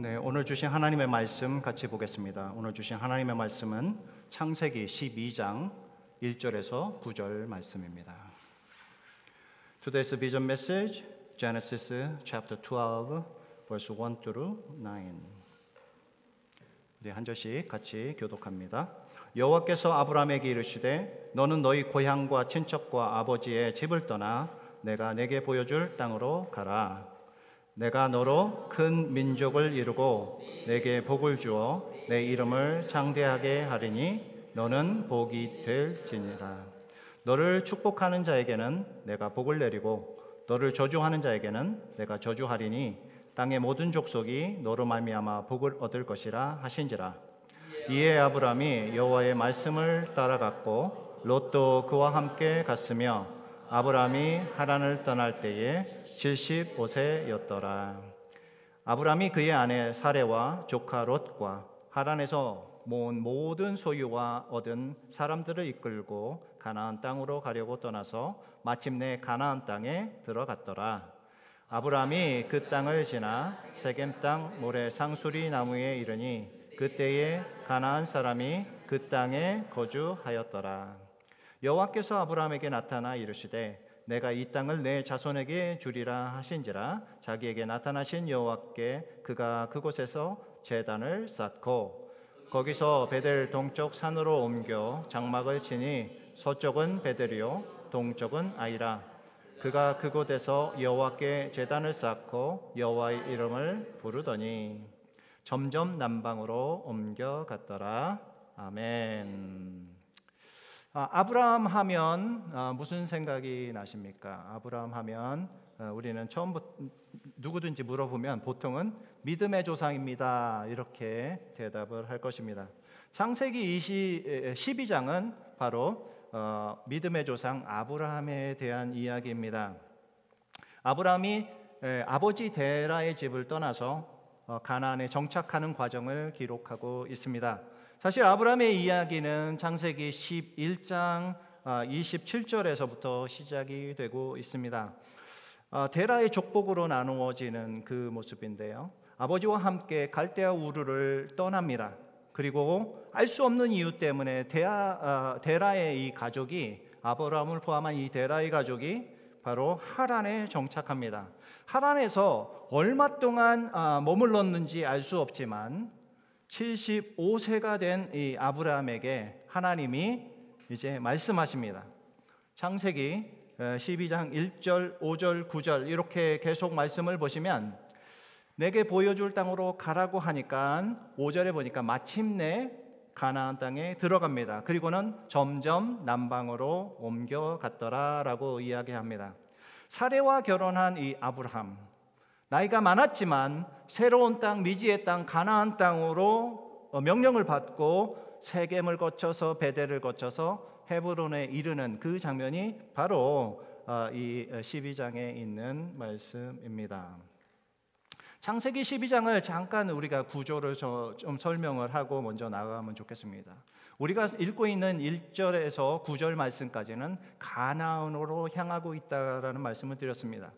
네, 오늘 주신 하나님의 말씀 같이 보겠습니다. 오늘 주신 하나님의 말씀은 창세기 12장 1절에서 9절 말씀입니다. Today's vision message, Genesis chapter 12, verse 1 through 9. 우리 한 절씩 같이 교독합니다. 여호와께서 아브라함에게 이르시되 너는 너희 고향과 친척과 아버지의 집을 떠나 내가 내게 보여줄 땅으로 가라. 내가 너로 큰 민족을 이루고 내게 복을 주어 내 이름을 장대하게 하리니 너는 복이 될지니라. 너를 축복하는 자에게는 내가 복을 내리고 너를 저주하는 자에게는 내가 저주하리니 땅의 모든 족속이 너로 말미암아 복을 얻을 것이라 하신지라. 이에 아브라함이 여호와의 말씀을 따라갔고 롯도 그와 함께 갔으며 아브라함이 하란을 떠날 때에 75세였더라. 아브라함이 그의 아내 사레와 조카 롯과 하란에서 모은 모든 소유와 얻은 사람들을 이끌고 가나안 땅으로 가려고 떠나서 마침내 가나안 땅에 들어갔더라. 아브라함이 그 땅을 지나 세겜 땅 모래 상수리 나무에 이르니 그때에 가나안 사람이 그 땅에 거주하였더라. 여호와께서 아브라함에게 나타나 이르시되 내가 이 땅을 내 자손에게 주리라 하신지라. 자기에게 나타나신 여호와께 그가 그곳에서 제단을 쌓고 거기서 베델 동쪽 산으로 옮겨 장막을 치니 서쪽은 베델이요 동쪽은 아이라. 그가 그곳에서 여호와께 제단을 쌓고 여호와의 이름을 부르더니 점점 남방으로 옮겨갔더라. 아멘. 아브라함 하면 무슨 생각이 나십니까? 아브라함 하면 우리는 처음부터 누구든지 물어보면 보통은 믿음의 조상입니다 이렇게 대답을 할 것입니다. 창세기 12장은 바로 믿음의 조상 아브라함에 대한 이야기입니다. 아브라함이 아버지 테라의 집을 떠나서 가나안에 정착하는 과정을 기록하고 있습니다. 사실 아브라함의 이야기는 창세기 11장 27절에서부터 시작이 되고 있습니다. 데라의 족복으로 나누어지는 그 모습인데요. 아버지와 함께 갈대아 우르를 떠납니다. 그리고 알 수 없는 이유 때문에 데라의 이 가족이 아브라함을 포함한 이 데라의 가족이 바로 하란에 정착합니다. 하란에서 얼마 동안 머물렀는지 알 수 없지만 75세가 된 이 아브라함에게 하나님이 이제 말씀하십니다. 창세기 12장 1절, 5절, 9절 이렇게 계속 말씀을 보시면 내게 보여줄 땅으로 가라고 하니까 5절에 보니까 마침내 가나안 땅에 들어갑니다. 그리고는 점점 남방으로 옮겨갔더라라고 이야기합니다. 사레와 결혼한 이 아브라함, 나이가 많았지만 새로운 땅, 미지의 땅, 가나안 땅으로 명령을 받고 세겜을 거쳐서 베델을 거쳐서 헤브론에 이르는 그 장면이 바로 이 12장에 있는 말씀입니다. 창세기 12장을 잠깐 우리가 구조를 좀 설명을 하고 먼저 나가면 좋겠습니다. 우리가 읽고 있는 1절에서 9절 말씀까지는 가나안으로 향하고 있다라는 말씀을 드렸습니다.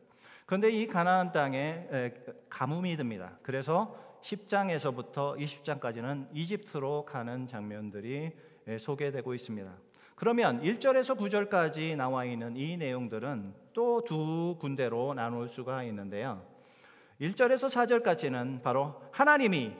그런데 이 가나안 땅에 가뭄이 듭니다. 그래서 10장에서부터 20장까지는 이집트로 가는 장면들이 소개되고 있습니다. 그러면 1절에서 9절까지 나와 있는 이 내용들은 또 두 군데로 나눌 수가 있는데요. 1절에서 4절까지는 바로 하나님이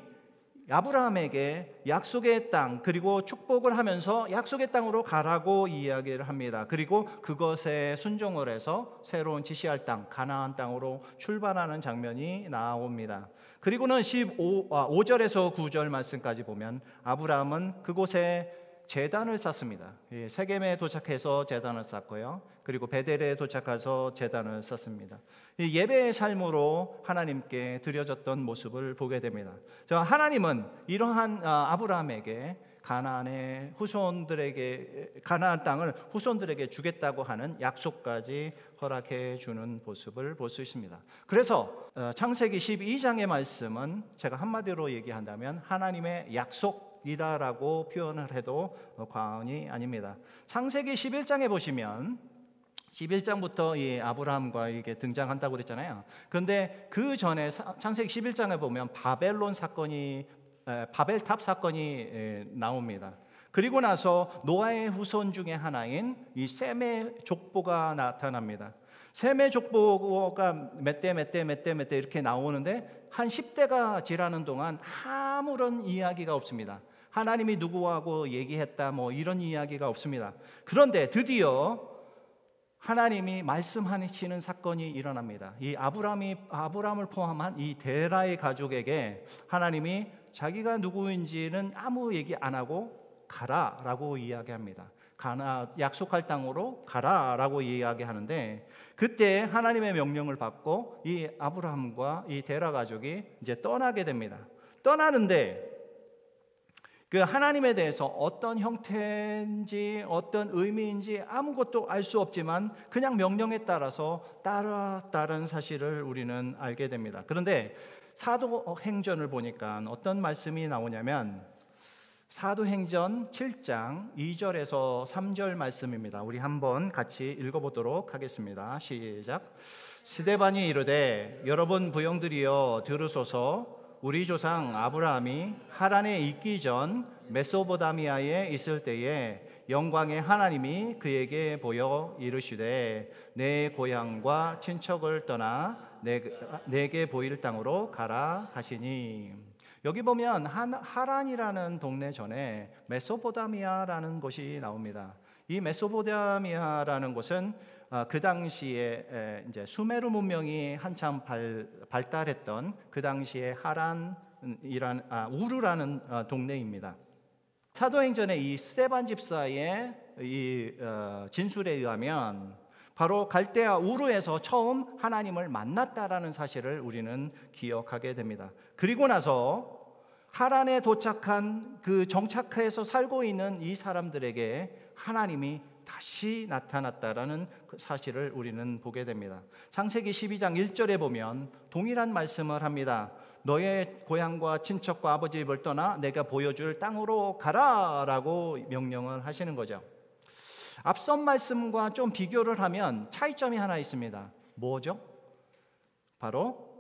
아브라함에게 약속의 땅 그리고 축복을 하면서 약속의 땅으로 가라고 이야기를 합니다. 그리고 그것에 순종을 해서 새로운 지시할 땅 가나안 땅으로 출발하는 장면이 나옵니다. 그리고는 5절에서 9절 말씀까지 보면 아브라함은 그곳에 제단을 쌓습니다. 세겜에 도착해서 제단을 쌓고요. 그리고 베델에 도착해서 제단을 쌓습니다. 예배의 삶으로 하나님께 드려졌던 모습을 보게 됩니다. 하나님은 이러한 아브라함에게 가나안의 후손들에게 가나안 땅을 후손들에게 주겠다고 하는 약속까지 허락해 주는 모습을 볼 수 있습니다. 그래서 창세기 12장의 말씀은 제가 한마디로 얘기한다면 하나님의 약속이다라고 표현을 해도 과언이 아닙니다. 창세기 11장에 보시면 11장부터 이 아브라함과 이게 등장한다고 그랬잖아요. 그런데 그 전에 창세기 11장에 보면 바벨탑 사건이 나옵니다. 그리고 나서 노아의 후손 중에 하나인 이 셈의 족보가 나타납니다. 셈의 족보가 몇 대 이렇게 나오는데 한 10대가 지나는 동안 아무런 이야기가 없습니다. 하나님이 누구하고 얘기했다 뭐 이런 이야기가 없습니다. 그런데 드디어 하나님이 말씀하시는 사건이 일어납니다. 이 아브라함을 포함한 이 데라의 가족에게 하나님이 자기가 누구인지는 아무 얘기 안 하고 가라라고 이야기합니다. 약속할 땅으로 가라라고 이야기하는데, 그때 하나님의 명령을 받고 이 아브라함과 이 데라 가족이 이제 떠나게 됩니다. 떠나는데 그 하나님에 대해서 어떤 형태인지 어떤 의미인지 아무것도 알 수 없지만 그냥 명령에 따라서 따랐다는 사실을 우리는 알게 됩니다. 그런데 사도행전을 보니까 어떤 말씀이 나오냐면 사도행전 7장 2절에서 3절 말씀입니다. 우리 한번 같이 읽어보도록 하겠습니다. 시작. 스데반이 이르되 여러분 부형들이여 들으소서. 우리 조상 아브라함이 하란에 있기 전 메소포타미아에 있을 때에 영광의 하나님이 그에게 보여 이르시되 내 고향과 친척을 떠나 내게 보일 땅으로 가라 하시니. 여기 보면 하란이라는 동네 전에 메소포타미아라는 곳이 나옵니다. 이 메소포타미아라는 곳은 그 당시에 이제 수메르 문명이 한참 발달했던 그 당시에 우르라는 동네입니다. 사도행전의 이 스데반 집사의 이 진술에 의하면 바로 갈대아 우르에서 처음 하나님을 만났다라는 사실을 우리는 기억하게 됩니다. 그리고 나서 하란에 도착한 그 정착해서 살고 있는 이 사람들에게 하나님이 다시 나타났다라는 그 사실을 우리는 보게 됩니다. 창세기 12장 1절에 보면 동일한 말씀을 합니다. 너의 고향과 친척과 아버지 집을 떠나 내가 보여줄 땅으로 가라라고 명령을 하시는 거죠. 앞선 말씀과 좀 비교를 하면 차이점이 하나 있습니다. 뭐죠? 바로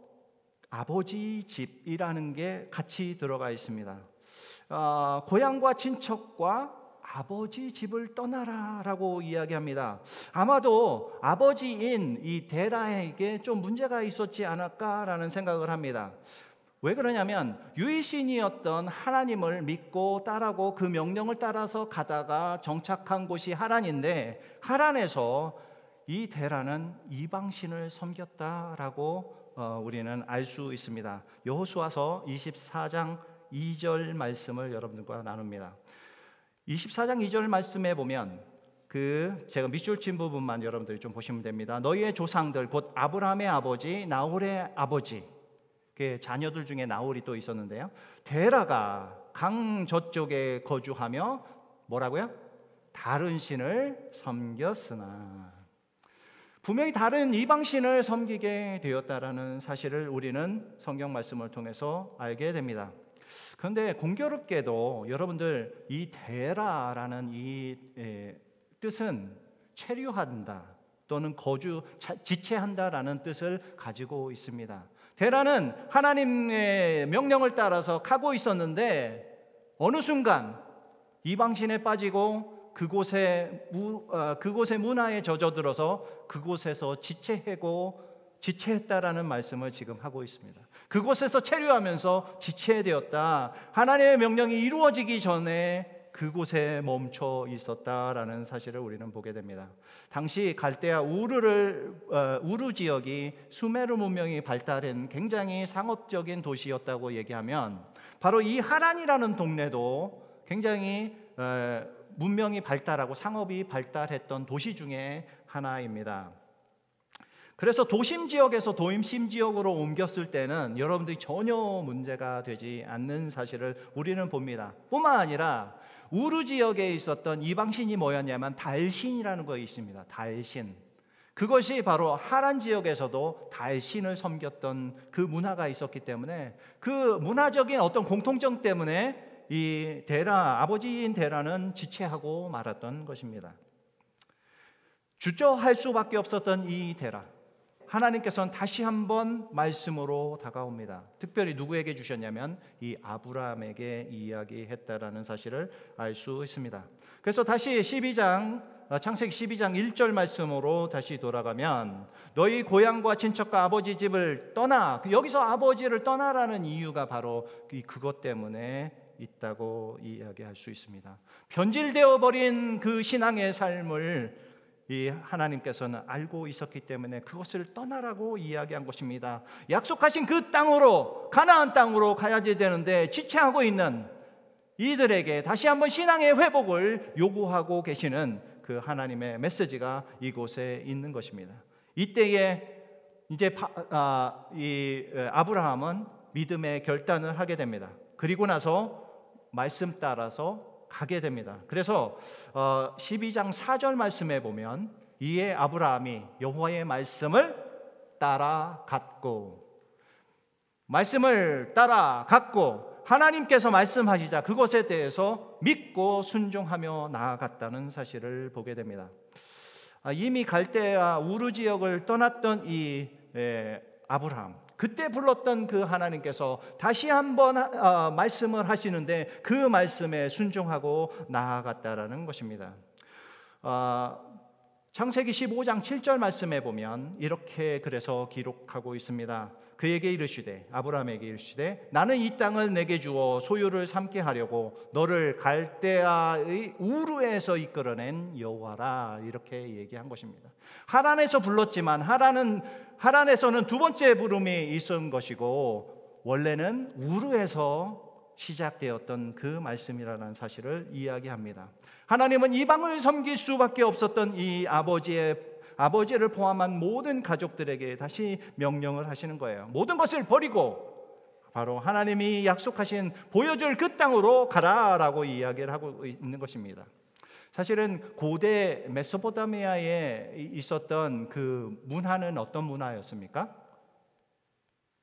아버지 집이라는 게 같이 들어가 있습니다. 고향과 친척과 아버지 집을 떠나라라고 이야기합니다. 아마도 아버지인 이 데라에게 좀 문제가 있었지 않을까라는 생각을 합니다. 왜 그러냐면 유일신이었던 하나님을 믿고 따르고 그 명령을 따라서 가다가 정착한 곳이 하란인데, 하란에서 이 데라는 이방신을 섬겼다라고 우리는 알 수 있습니다. 여호수아서 24장 2절 말씀을 여러분들과 나눕니다. 24장 2절 말씀에 보면 제가 밑줄 친 부분만 여러분들이 좀 보시면 됩니다. 너희의 조상들 곧 아브라함의 아버지 나홀의 아버지, 그 자녀들 중에 나홀이 또 있었는데요. 데라가 강 저쪽에 거주하며 뭐라고요? 다른 신을 섬겼으나. 분명히 다른 이방신을 섬기게 되었다라는 사실을 우리는 성경 말씀을 통해서 알게 됩니다. 그런데 공교롭게도 여러분들 이 데라라는 이 뜻은 체류한다 또는 지체한다라는 뜻을 가지고 있습니다. 데라는 하나님의 명령을 따라서 가고 있었는데 어느 순간 이방신에 빠지고 그곳의 문화에 젖어들어서 그곳에서 지체했다라는 말씀을 지금 하고 있습니다. 그곳에서 체류하면서 지체되었다. 하나님의 명령이 이루어지기 전에 그곳에 멈춰 있었다라는 사실을 우리는 보게 됩니다. 당시 갈대아 우르 지역이 수메르 문명이 발달한 굉장히 상업적인 도시였다고 얘기하면 바로 이 하란이라는 동네도 굉장히 문명이 발달하고 상업이 발달했던 도시 중에 하나입니다. 그래서 도심 지역에서 도심 지역으로 옮겼을 때는 여러분들이 전혀 문제가 되지 않는 사실을 우리는 봅니다. 뿐만 아니라 우르 지역에 있었던 이방신이 뭐였냐면 달신이라는 것이 있습니다. 달신. 그것이 바로 하란 지역에서도 달신을 섬겼던 그 문화가 있었기 때문에 그 문화적인 어떤 공통점 때문에 이 아버지인 데라는 지체하고 말았던 것입니다. 주저할 수밖에 없었던 이 대라, 하나님께서는 다시 한번 말씀으로 다가옵니다. 특별히 누구에게 주셨냐면 이 아브라함에게 이야기했다라는 사실을 알 수 있습니다. 그래서 다시 창세기 12장 1절 말씀으로 다시 돌아가면 너희 고향과 친척과 아버지 집을 떠나, 여기서 아버지를 떠나라는 이유가 바로 그것 때문에 있다고 이야기할 수 있습니다. 변질되어 버린 그 신앙의 삶을 이 하나님께서는 알고 있었기 때문에 그것을 떠나라고 이야기한 것입니다. 약속하신 그 땅으로, 가나안 땅으로 가야지 되는데 지체하고 있는 이들에게 다시 한번 신앙의 회복을 요구하고 계시는 그 하나님의 메시지가 이곳에 있는 것입니다. 이때에 이제 이 아브라함은 믿음의 결단을 하게 됩니다. 그리고 나서 말씀 따라서 가게 됩니다. 그래서 12장 4절 말씀에 보면 이에 아브라함이 여호와의 말씀을 따라갔고, 말씀을 따라갔고 하나님께서 말씀하시자 그것에 대해서 믿고 순종하며 나아갔다는 사실을 보게 됩니다. 이미 갈대아 우르 지역을 떠났던 이 아브라함, 그때 불렀던 그 하나님께서 다시 한번 말씀을 하시는데 그 말씀에 순종하고 나아갔다라는 것입니다. 창세기 15장 7절 말씀에 보면 이렇게 그래서 기록하고 있습니다. 그에게 이르시되, 아브라함에게 이르시되, 나는 이 땅을 내게 주어 소유를 삼게 하려고 너를 갈대아의 우르에서 이끌어낸 여호와라, 이렇게 얘기한 것입니다. 하란에서 불렀지만 하란에서는 두 번째 부름이 있은 것이고 원래는 우르에서 시작되었던 그 말씀이라는 사실을 이야기합니다. 하나님은 이방을 섬길 수밖에 없었던 이 아버지를 포함한 모든 가족들에게 다시 명령을 하시는 거예요. 모든 것을 버리고 바로 하나님이 약속하신 보여줄 그 땅으로 가라라고 이야기를 하고 있는 것입니다. 사실은 고대 메소포타미아에 있었던 그 문화는 어떤 문화였습니까?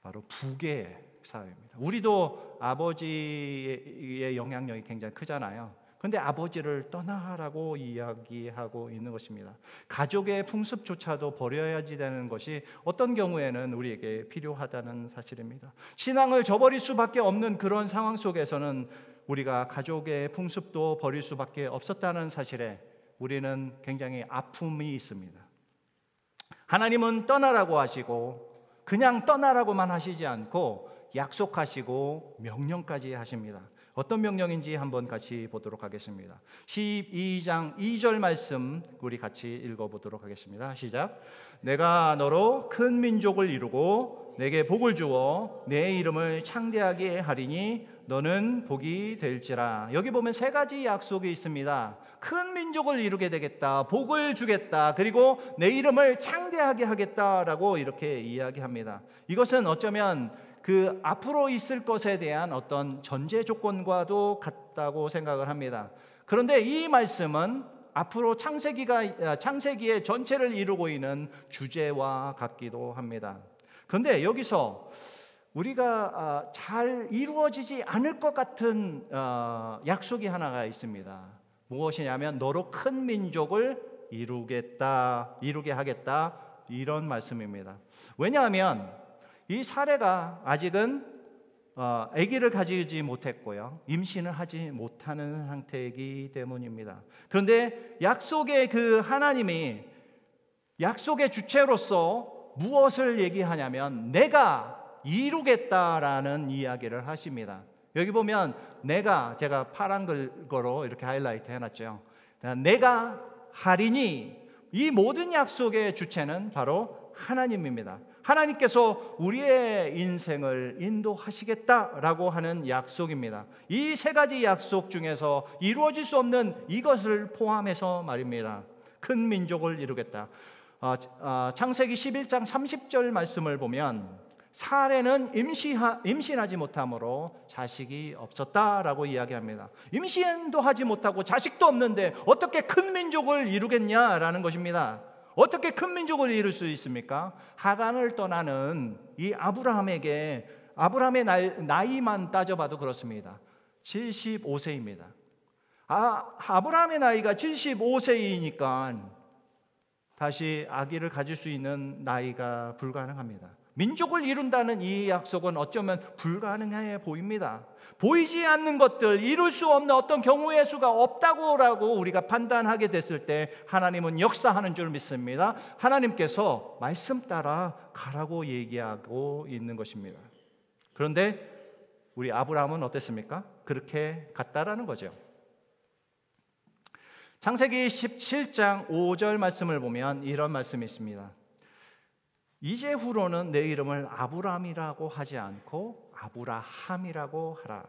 바로 북의 사회입니다. 우리도 아버지의 영향력이 굉장히 크잖아요. 그런데 아버지를 떠나라고 이야기하고 있는 것입니다. 가족의 풍습조차도 버려야지 되는 것이 어떤 경우에는 우리에게 필요하다는 사실입니다. 신앙을 저버릴 수밖에 없는 그런 상황 속에서는 우리가 가족의 풍습도 버릴 수밖에 없었다는 사실에 우리는 굉장히 아픔이 있습니다. 하나님은 떠나라고 하시고 그냥 떠나라고만 하시지 않고 약속하시고 명령까지 하십니다. 어떤 명령인지 한번 같이 보도록 하겠습니다. 12장 2절 말씀 우리 같이 읽어보도록 하겠습니다. 시작. 내가 너로 큰 민족을 이루고 내게 복을 주어 내 이름을 창대하게 하리니 너는 복이 될지라. 여기 보면 세 가지 약속이 있습니다. 큰 민족을 이루게 되겠다, 복을 주겠다, 그리고 내 이름을 창대하게 하겠다라고 이렇게 이야기합니다. 이것은 어쩌면 그 앞으로 있을 것에 대한 어떤 전제 조건과도 같다고 생각을 합니다. 그런데 이 말씀은 앞으로 창세기의 전체를 이루고 있는 주제와 같기도 합니다. 그런데 여기서 우리가 잘 이루어지지 않을 것 같은 약속이 하나가 있습니다. 무엇이냐면 너로 큰 민족을 이루게 하겠다, 이런 말씀입니다. 왜냐하면 이 사례가 아직은 아기를 가지지 못했고요, 임신을 하지 못하는 상태이기 때문입니다. 그런데 약속의 그 하나님이 약속의 주체로서 무엇을 얘기하냐면 내가 이루겠다라는 이야기를 하십니다. 여기 보면 제가 파란 글거로 이렇게 하이라이트 해놨죠. 내가 하리니, 이 모든 약속의 주체는 바로 하나님입니다. 하나님께서 우리의 인생을 인도하시겠다라고 하는 약속입니다. 이 세 가지 약속 중에서 이루어질 수 없는 이것을 포함해서 말입니다. 큰 민족을 이루겠다. 창세기 11장 30절 말씀을 보면 사례는 임신하지 못함으로 자식이 없었다라고 이야기합니다. 임신도 하지 못하고 자식도 없는데 어떻게 큰 민족을 이루겠냐라는 것입니다. 어떻게 큰 민족을 이룰 수 있습니까? 하란을 떠나는 이 아브라함의 나이만 따져봐도 그렇습니다. 75세입니다. 아브라함의 나이가 75세이니까 다시 아기를 가질 수 있는 나이가 불가능합니다. 민족을 이룬다는 이 약속은 어쩌면 불가능해 보입니다. 보이지 않는 것들, 이룰 수 없는 어떤 경우의 수가 없다고라고 우리가 판단하게 됐을 때 하나님은 역사하는 줄 믿습니다. 하나님께서 말씀 따라 가라고 얘기하고 있는 것입니다. 그런데 우리 아브라함은 어땠습니까? 그렇게 갔다라는 거죠. 창세기 17장 5절 말씀을 보면 이런 말씀이 있습니다. 이제후로는 내 이름을 아브라함이라고 하지 않고 아브라함이라고 하라.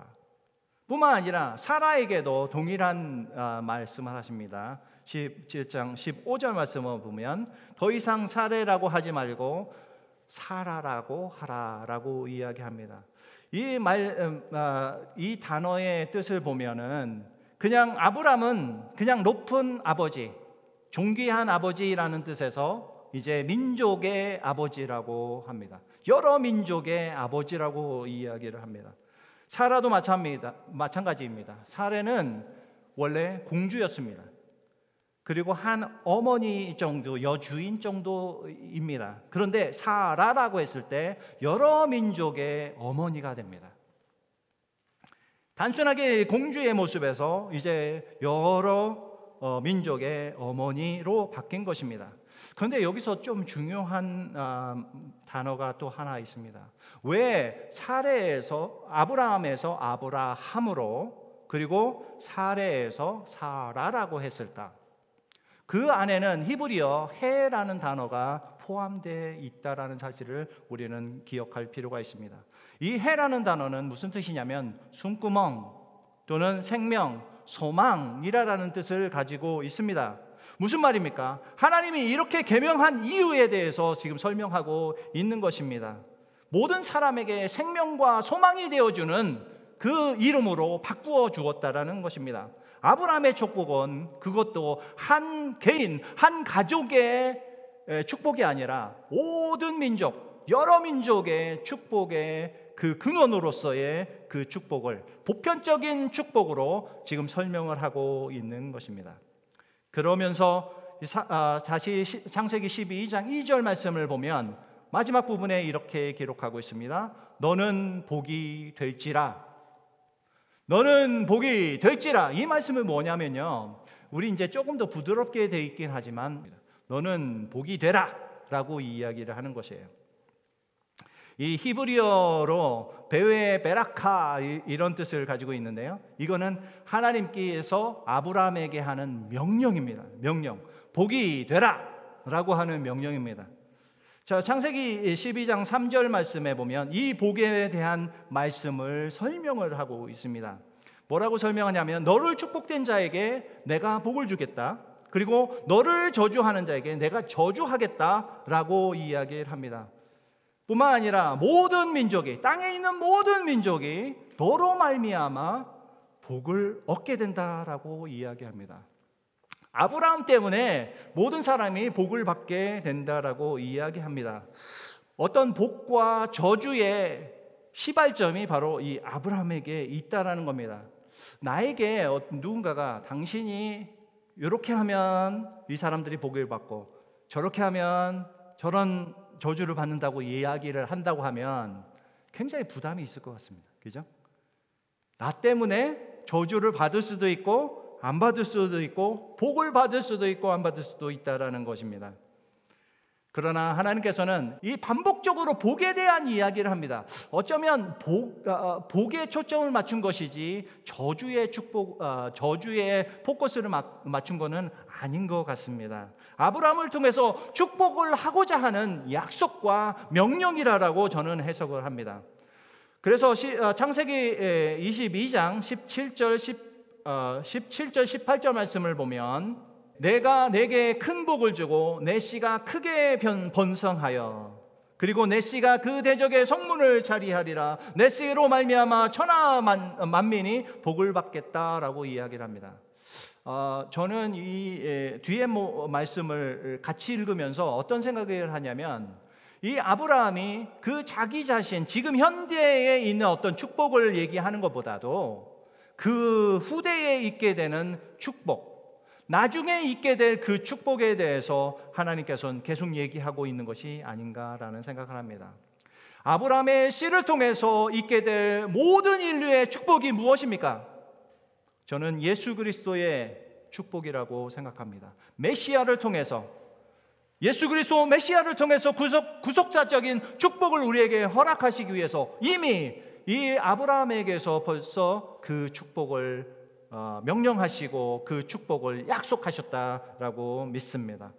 뿐만 아니라 사라에게도 동일한 말씀을 하십니다. 17장 15절 말씀을 보면 더 이상 사레라고 하지 말고 사라라고 하라라고 이야기합니다. 이 단어의 뜻을 보면은 그냥 아브람은 그냥 높은 아버지, 존귀한 아버지라는 뜻에서 이제 민족의 아버지라고 합니다. 여러 민족의 아버지라고 이야기를 합니다. 사라도 마찬가지입니다. 사라는 원래 공주였습니다. 그리고 한 어머니 정도, 여주인 정도입니다. 그런데 사라라고 했을 때 여러 민족의 어머니가 됩니다. 단순하게 공주의 모습에서 이제 여러 민족의 어머니로 바뀐 것입니다. 그런데 여기서 좀 중요한 단어가 또 하나 있습니다. 왜 사레에서 아브라함에서 아브라함으로 그리고 사레에서 사라라고 했을까? 그 안에는 히브리어 해라는 단어가 포함되어 있다라는 사실을 우리는 기억할 필요가 있습니다. 이 해라는 단어는 무슨 뜻이냐면 숨구멍 또는 생명, 소망이라는 뜻을 가지고 있습니다. 무슨 말입니까? 하나님이 이렇게 계명한 이유에 대해서 지금 설명하고 있는 것입니다. 모든 사람에게 생명과 소망이 되어주는 그 이름으로 바꾸어 주었다라는 것입니다. 아브라함의 축복은 그것도 한 개인, 한 가족의 축복이 아니라 모든 민족, 여러 민족의 축복의 그 근원으로서의 그 축복을 보편적인 축복으로 지금 설명을 하고 있는 것입니다. 그러면서 다시 창세기 12장 2절 말씀을 보면 마지막 부분에 이렇게 기록하고 있습니다. 너는 복이 될지라. 너는 복이 될지라. 이 말씀은 뭐냐면요, 우리 이제 조금 더 부드럽게 돼 있긴 하지만 너는 복이 되라 라고 이야기를 하는 것이에요. 이 히브리어로 베웨 베라카 이런 뜻을 가지고 있는데요, 이거는 하나님께서 아브라함에게 하는 명령입니다. 명령, 복이 되라 라고 하는 명령입니다. 자, 창세기 12장 3절 말씀에 보면 이 복에 대한 말씀을 설명을 하고 있습니다. 뭐라고 설명하냐면 너를 축복된 자에게 내가 복을 주겠다, 그리고 너를 저주하는 자에게 내가 저주하겠다라고 이야기를 합니다. 뿐만 아니라 모든 민족이, 땅에 있는 모든 민족이 너로 말미암아 복을 얻게 된다라고 이야기합니다. 아브라함 때문에 모든 사람이 복을 받게 된다라고 이야기합니다. 어떤 복과 저주의 시발점이 바로 이 아브라함에게 있다라는 겁니다. 나에게 누군가가 당신이 이렇게 하면 이 사람들이 복을 받고 저렇게 하면 저런 저주를 받는다고 이야기를 한다고 하면 굉장히 부담이 있을 것 같습니다. 그죠? 나 때문에 저주를 받을 수도 있고 안 받을 수도 있고 복을 받을 수도 있고 안 받을 수도 있다라는 것입니다. 그러나 하나님께서는 이 반복적으로 복에 대한 이야기를 합니다. 어쩌면 복에 초점을 맞춘 것이지 저주의 축복, 저주의 포커스를 맞춘 것은 아닌 것 같습니다. 아브라함을 통해서 축복을 하고자 하는 약속과 명령이라고 저는 해석을 합니다. 그래서 창세기 22장 17절 18절 말씀을 보면 내가 내게 큰 복을 주고 내 씨가 크게 번성하여 그리고 내 씨가 그 대적의 성문을 차리하리라. 내 씨로 말미암아 천하 만민이 복을 받겠다라고 이야기를 합니다. 저는 이 뒤에 말씀을 같이 읽으면서 어떤 생각을 하냐면 이 아브라함이 그 자기 자신 지금 현대에 있는 어떤 축복을 얘기하는 것보다도 그 후대에 있게 되는 축복, 나중에 있게 될 그 축복에 대해서 하나님께서는 계속 얘기하고 있는 것이 아닌가라는 생각을 합니다. 아브라함의 씨를 통해서 있게 될 모든 인류의 축복이 무엇입니까? 저는 예수 그리스도의 축복이라고 생각합니다. 메시아를 통해서, 예수 그리스도 메시아를 통해서 구속자적인 축복을 우리에게 허락하시기 위해서 이미 이 아브라함에게서 벌써 그 축복을 명령하시고 그 축복을 약속하셨다라고 믿습니다.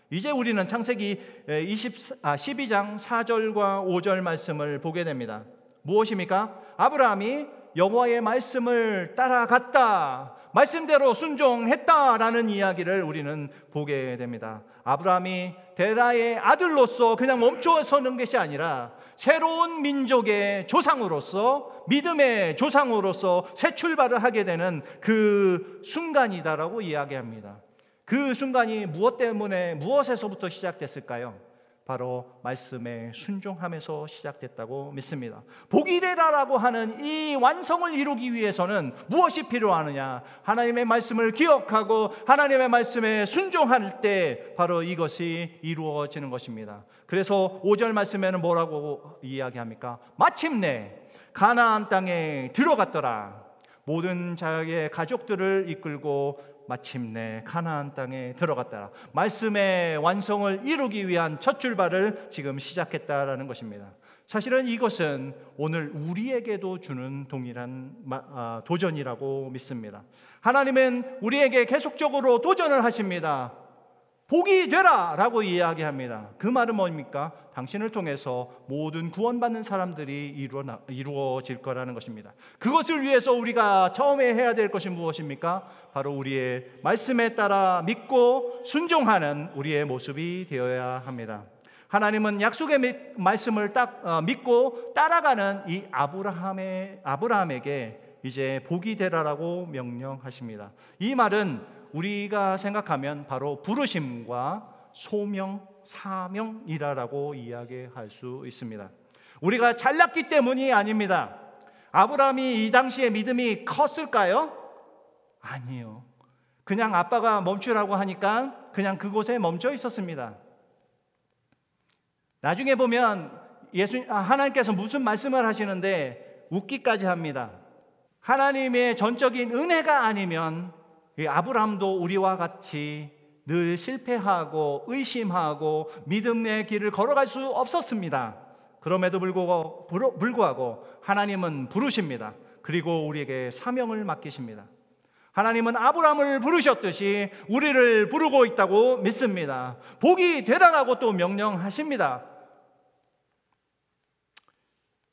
이제 우리는 창세기 12장 4절과 5절 말씀을 보게 됩니다. 무엇입니까? 아브라함이 여호와의 말씀을 따라갔다, 말씀대로 순종했다라는 이야기를 우리는 보게 됩니다. 아브라함이 데라의 아들로서 그냥 멈춰서는 것이 아니라 새로운 민족의 조상으로서, 믿음의 조상으로서 새 출발을 하게 되는 그 순간이다라고 이야기합니다. 그 순간이 무엇 때문에, 무엇에서부터 시작됐을까요? 바로 말씀에 순종함에서 시작됐다고 믿습니다. 복이 되라라고 하는 이 완성을 이루기 위해서는 무엇이 필요하느냐? 하나님의 말씀을 기억하고 하나님의 말씀에 순종할 때 바로 이것이 이루어지는 것입니다. 그래서 5절 말씀에는 뭐라고 이야기합니까? 마침내 가나안 땅에 들어갔더라. 모든 자기의 가족들을 이끌고 마침내 가나안 땅에 들어갔다. 말씀의 완성을 이루기 위한 첫 출발을 지금 시작했다라는 것입니다. 사실은 이것은 오늘 우리에게도 주는 동일한 도전이라고 믿습니다. 하나님은 우리에게 계속적으로 도전을 하십니다. 복이 되라 라고 이야기합니다. 그 말은 뭡니까? 당신을 통해서 모든 구원받는 사람들이 이루어질 거라는 것입니다. 그것을 위해서 우리가 처음에 해야 될 것이 무엇입니까? 바로 우리의 말씀에 따라 믿고 순종하는 우리의 모습이 되어야 합니다. 하나님은 약속의 말씀을 믿고 따라가는 이 아브라함에게 이제 복이 되라라고 명령하십니다. 이 말은 우리가 생각하면 바로 부르심과 소명, 사명이라고 이야기할 수 있습니다. 우리가 잘났기 때문이 아닙니다. 아브라함이 이 당시에 믿음이 컸을까요? 아니요. 그냥 아빠가 멈추라고 하니까 그냥 그곳에 멈춰 있었습니다. 나중에 보면 하나님께서 무슨 말씀을 하시는데 웃기까지 합니다. 하나님의 전적인 은혜가 아니면 아브라함도 우리와 같이 늘 실패하고 의심하고 믿음의 길을 걸어갈 수 없었습니다. 그럼에도 불구하고 하나님은 부르십니다. 그리고 우리에게 사명을 맡기십니다. 하나님은 아브라함을 부르셨듯이 우리를 부르고 있다고 믿습니다. 복이 되라라고 또 명령하십니다.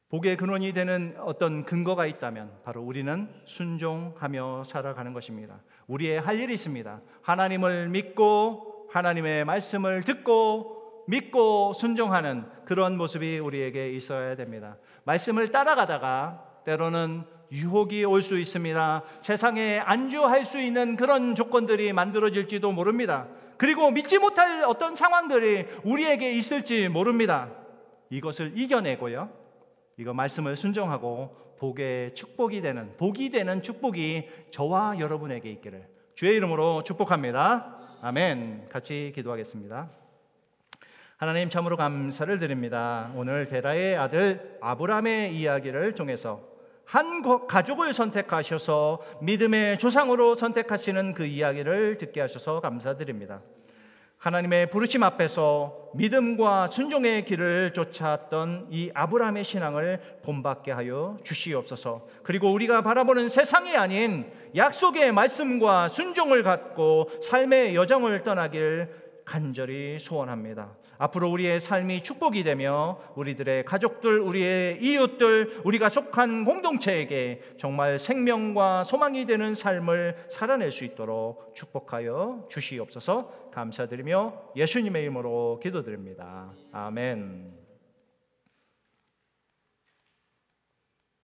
복의 근원이 되는 어떤 근거가 있다면 바로 우리는 순종하며 살아가는 것입니다. 우리의 할 일이 있습니다. 하나님을 믿고 하나님의 말씀을 듣고 믿고 순종하는 그런 모습이 우리에게 있어야 됩니다. 말씀을 따라가다가 때로는 유혹이 올 수 있습니다. 세상에 안주할 수 있는 그런 조건들이 만들어질지도 모릅니다. 그리고 믿지 못할 어떤 상황들이 우리에게 있을지 모릅니다. 이것을 이겨내고요, 이거 말씀을 순종하고 복이 되는 축복이 저와 여러분에게 있기를 주의 이름으로 축복합니다. 아멘. 같이 기도하겠습니다. 하나님, 참으로 감사를 드립니다. 오늘 데라의 아들 아브라함의 이야기를 통해서 한 가족을 선택하셔서 믿음의 조상으로 선택하시는 그 이야기를 듣게 하셔서 감사드립니다. 하나님의 부르심 앞에서 믿음과 순종의 길을 쫓았던 이 아브라함의 신앙을 본받게 하여 주시옵소서. 그리고 우리가 바라보는 세상이 아닌 약속의 말씀과 순종을 갖고 삶의 여정을 떠나길 간절히 소원합니다. 앞으로 우리의 삶이 축복이 되며 우리들의 가족들, 우리의 이웃들, 우리가 속한 공동체에게 정말 생명과 소망이 되는 삶을 살아낼 수 있도록 축복하여 주시옵소서. 감사드리며 예수님의 이름으로 기도드립니다. 아멘.